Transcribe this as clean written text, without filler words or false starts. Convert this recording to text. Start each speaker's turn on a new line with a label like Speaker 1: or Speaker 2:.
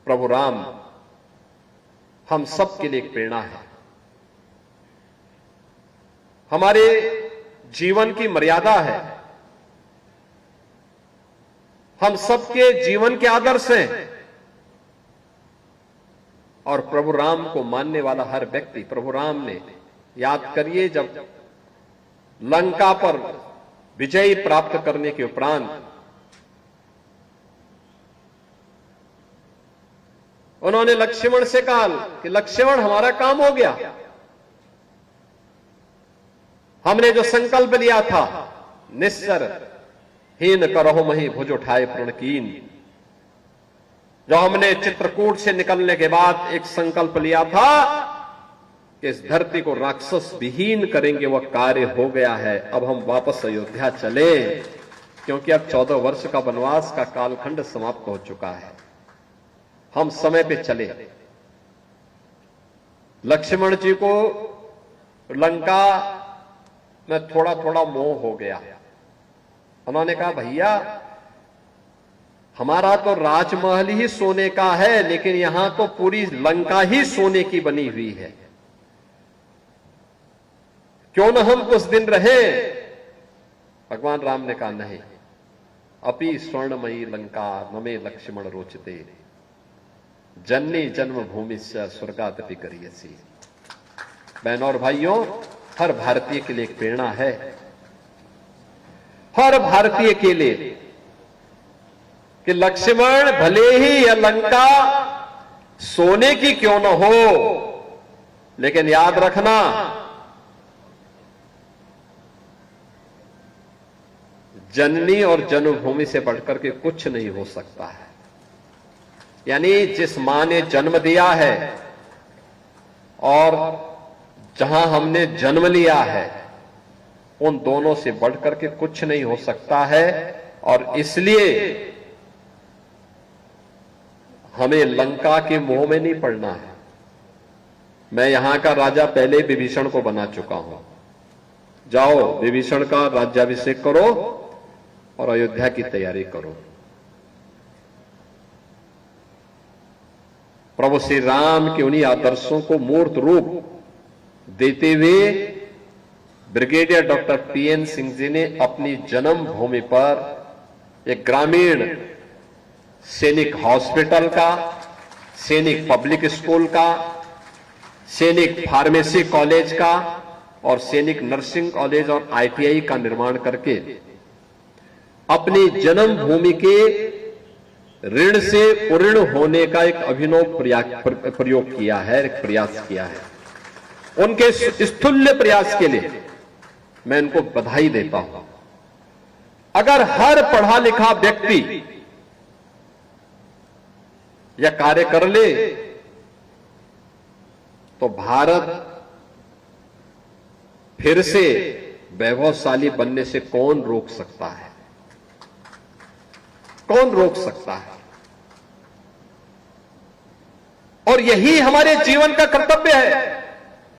Speaker 1: प्रभु राम हम सब के लिए एक प्रेरणा है। हमारे जीवन की मर्यादा है, हम सबके जीवन के आदर्श हैं और प्रभु राम को मानने वाला हर व्यक्ति, प्रभु राम ने, याद करिए, जब लंका पर विजय प्राप्त करने के उपरांत उन्होंने लक्ष्मण से कहा कि लक्ष्मण हमारा काम हो गया, हमने जो संकल्प लिया था निस्सर हीन करहो मही भुज उठाए प्रणकीन, जो हमने चित्रकूट से निकलने के बाद एक संकल्प लिया था कि इस धरती को राक्षस विहीन करेंगे, वह कार्य हो गया है। अब हम वापस अयोध्या चले, क्योंकि अब 14 वर्ष का वनवास का कालखंड समाप्त हो चुका है। हम समय पे चले। लक्ष्मण जी को लंका में थोड़ा थोड़ा मोह हो गया। उन्होंने कहा भैया हमारा तो राजमहल ही सोने का है, लेकिन यहां तो पूरी लंका ही सोने की बनी हुई है, क्यों न हम कुछ दिन रहे। भगवान राम ने कहा नहीं, अपि स्वर्णमयी लंका नमे लक्ष्मण रोचते, जननी जन्मभूमि से स्वर्गादपि करियसी। बहनों और भाइयों, हर भारतीय के लिए एक प्रेरणा है, हर भारतीय के लिए, कि लक्ष्मण भले ही यह लंका सोने की क्यों न हो, लेकिन याद रखना जननी और जन्मभूमि से बढ़कर के कुछ नहीं हो सकता है। यानी जिस मां ने जन्म दिया है और जहां हमने जन्म लिया है, उन दोनों से बढ़कर के कुछ नहीं हो सकता है। और इसलिए हमें लंका के मोह में नहीं पड़ना है। मैं यहां का राजा पहले विभीषण को बना चुका हूं। जाओ विभीषण का राज्याभिषेक करो और अयोध्या की तैयारी करो। प्रभु श्री राम के उन्हीं आदर्शों को मूर्त रूप देते हुए brigadier doctor PN Singh ji ने अपनी जन्मभूमि पर एक ग्रामीण सैनिक हॉस्पिटल का, सैनिक पब्लिक स्कूल का, सैनिक फार्मेसी कॉलेज का और सैनिक नर्सिंग कॉलेज और आईटीआई का निर्माण करके अपनी जन्मभूमि के ऋण से उऋण होने का एक अभिनव प्रयोग किया है, एक प्रयास किया है। उनके स्थूल्य प्रयास के लिए मैं इनको बधाई देता हूं। अगर हर पढ़ा लिखा व्यक्ति यह कार्य कर ले तो भारत फिर से वैभवशाली बनने से कौन रोक सकता है? कौन रोक सकता है? और यही हमारे जीवन का कर्तव्य है